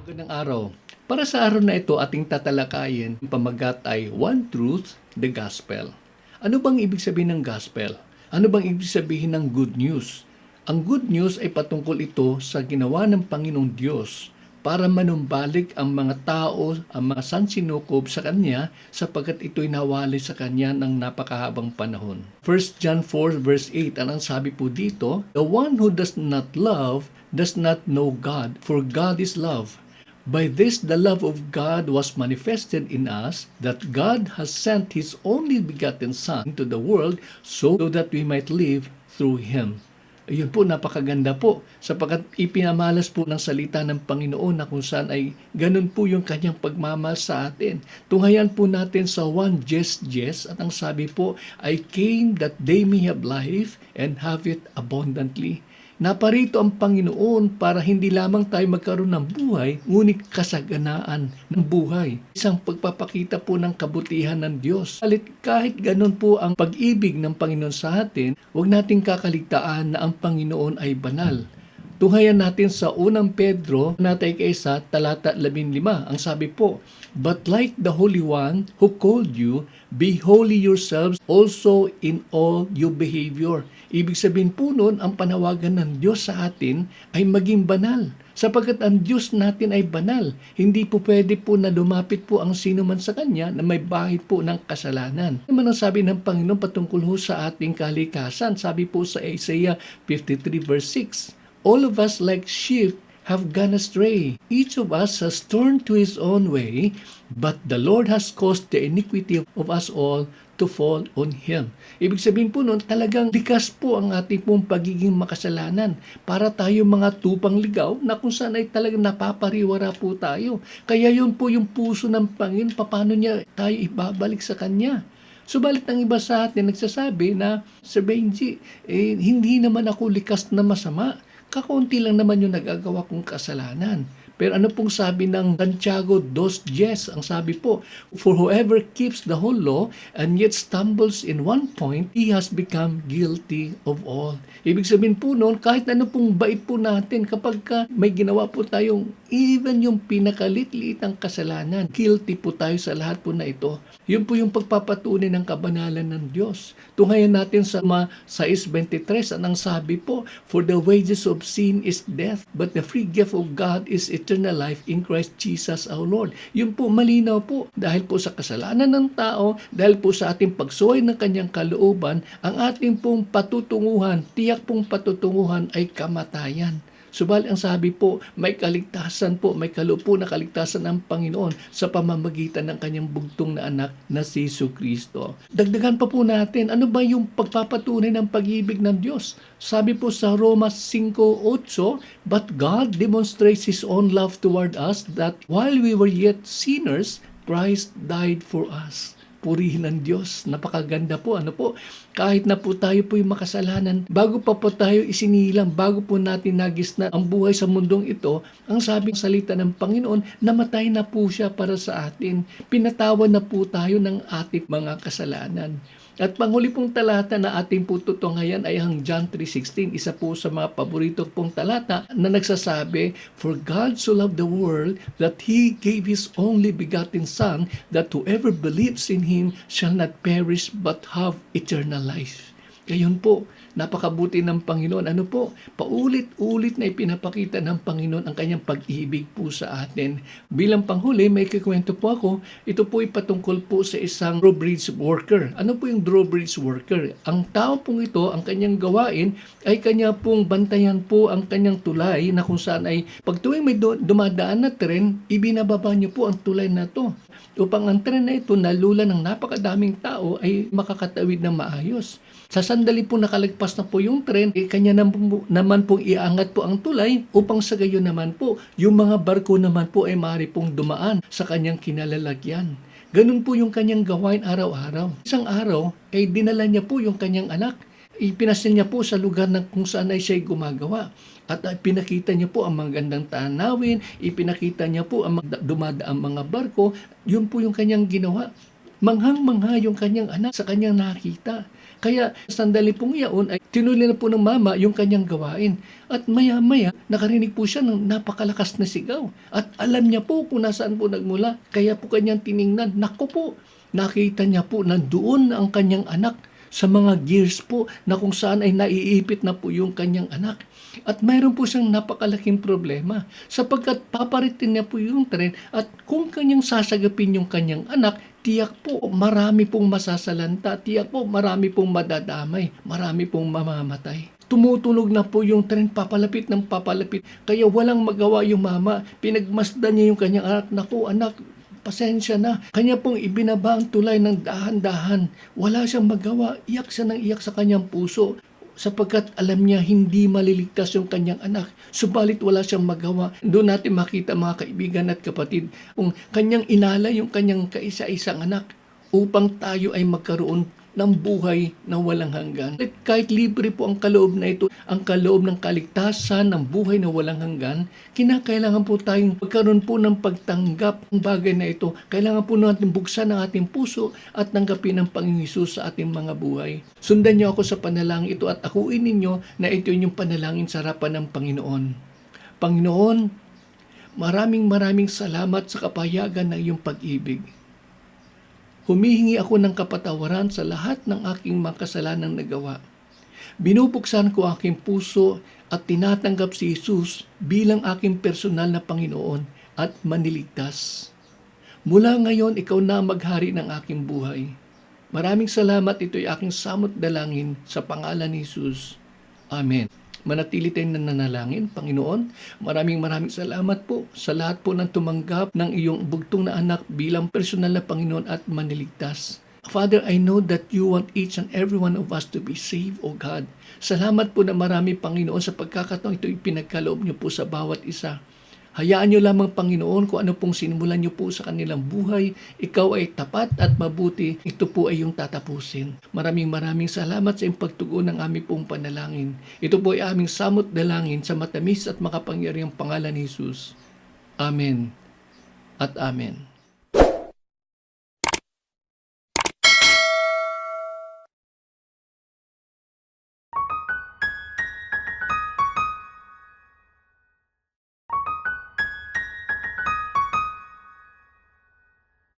Magandang araw. Para sa araw na ito, ating tatalakayin, ang pamagat ay One Truth, the Gospel. Ano bang ibig sabihin ng Gospel? Ano bang ibig sabihin ng Good News? Ang Good News ay patungkol ito sa ginawa ng Panginoong Diyos para manumbalik ang mga tao, ang mga sansinukob sa Kanya sapagkat ito'y nawali sa Kanya ng napakahabang panahon. 1 John 4 verse 8, anong sabi po dito? The one who does not love does not know God, for God is love. By this the love of God was manifested in us, that God has sent His only begotten Son into the world so that we might live through Him. Ayun po, napakaganda po, sapagkat ipinamalas po ng salita ng Panginoon na kung saan ay ganun po yung kanyang pagmamahal sa atin. Tunghayan po natin sa 1 Jes at ang sabi po, I came that they may have life and have it abundantly. Naparito ang Panginoon para hindi lamang tayo magkaroon ng buhay, ngunit kasaganaan ng buhay. Isang pagpapakita po ng kabutihan ng Diyos. Kahit ganun po ang pag-ibig ng Panginoon sa atin, huwag nating kakaligtaan na ang Panginoon ay banal. Tunghayan natin sa 1 Pedro, natay kaisa, talata 15. Ang sabi po, but like the Holy One who called you, be holy yourselves also in all your behavior. Ibig sabihin po nun, ang panawagan ng Diyos sa atin ay maging banal. Sapagkat ang Diyos natin ay banal. Hindi po pwede po na lumapit po ang sino man sa Kanya na may bahid po ng kasalanan. Ano man ang sabi ng Panginoon patungkol ho sa ating kalikasan? Sabi po sa Isaiah 53 verse 6, all of us like sheep have gone astray. Each of us has turned to his own way, but the Lord has caused the iniquity of us all to fall on Him. Ibig sabihin po nun, talagang likas po ang ating pong pagiging makasalanan para tayo mga tupang ligaw na kung saan ay talagang napapariwara po tayo. Kaya yun po yung puso ng Panginoon, paano niya tayo ibabalik sa Kanya. Subalit ang iba sa atin nagsasabi na, Sir Benji, hindi naman ako likas na masama. Kakaunti lang naman yung nagagawa kong kasalanan. Pero ano pong sabi ng Santiago 2:10? Ang sabi po, for whoever keeps the whole law and yet stumbles in one point, he has become guilty of all. Ibig sabihin po noon, kahit ano pong bait po natin, kapag may ginawa po tayong even yung pinakalitliit ang kasalanan, guilty po tayo sa lahat po na ito. Yun po yung pagpapatunay ng kabanalan ng Diyos. Tunghayan natin sa 6:23, anong sabi po, for the wages of sin is death, but the free gift of God is eternal life in Christ Jesus our Lord. Yun po, malinaw po. Dahil po sa kasalanan ng tao, dahil po sa ating pagsuway ng kanyang kalooban, ang ating pong patutunguhan, tiyak pong patutunguhan ay kamatayan. Subalit ang sabi po, may kaligtasan po, may kalupo na kaligtasan ng Panginoon sa pamamagitan ng kanyang bugtong na anak na si Jesucristo. Dagdagan pa po natin, ano ba yung pagpapatunay ng pag-ibig ng Diyos? Sabi po sa Roma 5:8, but God demonstrates His own love toward us that while we were yet sinners, Christ died for us. Purihin ng Diyos. Napakaganda po. Ano po? Kahit na po tayo po yung makasalanan, bago pa po tayo isinilang, bago po natin nagisna ang buhay sa mundong ito, ang sabing salita ng Panginoon, namatay na po siya para sa atin. Pinatawan na po tayo ng ating mga kasalanan. At panghuli pong talata na ating po tutunghayan ay ang John 3:16, isa po sa mga paborito pong talata na nagsasabi, for God so loved the world that He gave His only begotten Son, that whoever believes in Him shall not perish but have eternal life. Gayon po, napakabuti ng Panginoon. Ano po? Paulit-ulit na ipinapakita ng Panginoon ang kanyang pag-ibig po sa atin. Bilang panghuli, may kikwento po ako. Ito po ay patungkol po sa isang drawbridge worker. Ano po yung drawbridge worker? Ang tao pong ito, ang kanyang gawain, ay kanya pong bantayan po ang kanyang tulay na kung saan ay pag tuwing may dumadaan na tren, ibinababa niyo po ang tulay na to. Upang ang tren na ito, nalula ng napakadaming tao, ay makakatawid na maayos. Sa sandali po nakalagpas na po yung tren, kanya naman pong iangat po ang tulay upang sa gayon naman po, yung mga barko naman po ay maaari pong dumaan sa kanyang kinalalagyan. Ganun po yung kanyang gawain araw-araw. Isang araw, ay dinala niya po yung kanyang anak. Ipinasin niya po sa lugar na kung saan ay siya'y gumagawa. At pinakita niya po ang magandang tanawin, ipinakita niya po ang dumadaang mga barko. Yun po yung kanyang ginawa. Manghang-mangha yung kanyang anak sa kanyang nakita. Kaya sandali pong iyaon ay tinuloy na po ng mama yung kanyang gawain. At maya-maya, nakarinig po siya ng napakalakas na sigaw. At alam niya po kung nasaan po nagmula. Kaya po kanyang tiningnan. Naku po, nakita niya po nandoon na ang kanyang anak sa mga gears po na kung saan ay naiipit na po yung kanyang anak. At mayroon po siyang napakalaking problema sapagkat paparitin niya po yung tren at kung kanyang sasagapin yung kanyang anak, tiyak po marami pong masasalanta, tiyak po marami pong madadamay, marami pong mamamatay. Tumutunog na po yung tren, papalapit ng papalapit. Kaya walang magawa yung mama. Pinagmasdan niya yung kanyang anak. Naku anak, pasensya na. Kanya pong ibinaba ang tulay ng dahan-dahan. Wala siyang magawa. Iyak siya ng iyak sa kanyang puso sapagkat alam niya hindi maliligtas yung kanyang anak. Subalit wala siyang magawa. Doon natin makita mga kaibigan at kapatid kung kanyang inala yung kanyang kaisa-isang anak upang tayo ay magkaroon ng buhay na walang hanggan. At kahit libre po ang kaloob na ito, ang kaloob ng kaligtasan, ng buhay na walang hanggan, kinakailangan po tayong magkaroon po ng pagtanggap ng bagay na ito. Kailangan po natin buksan ang ating puso at tanggapin ang Panginoong Hesus sa ating mga buhay. Sundan niyo ako sa panalangin ito at akuin ninyo na ito yung panalangin sa harapan ng Panginoon. Panginoon, maraming salamat sa kapayagan ng iyong pag-ibig. Humihingi ako ng kapatawaran sa lahat ng aking mga kasalanang nagawa. Binubuksan ko aking puso at tinatanggap si Jesus bilang aking personal na Panginoon at maniligtas. Mula ngayon, ikaw na maghari ng aking buhay. Maraming salamat, ito'y aking samot dalangin sa pangalan ni Jesus. Amen. Manatili tayong nananalangin, Panginoon. Maraming salamat po sa lahat po ng tumanggap ng iyong bugtong na anak bilang personal na Panginoon at maniligtas. Father, I know that you want each and every one of us to be saved, O God. Salamat po na marami, Panginoon, sa pagkakataong ito ipinagkaloob niyo po sa bawat isa. Hayaan niyo lamang, Panginoon, kung ano pong sinimulan niyo po sa kanilang buhay. Ikaw ay tapat at mabuti. Ito po ay yung tatapusin. Maraming salamat sa iyong pagtugon ng aming pong panalangin. Ito po ay aming samot dalangin sa matamis at makapangyarihang pangalan ni Jesus. Amen at Amen.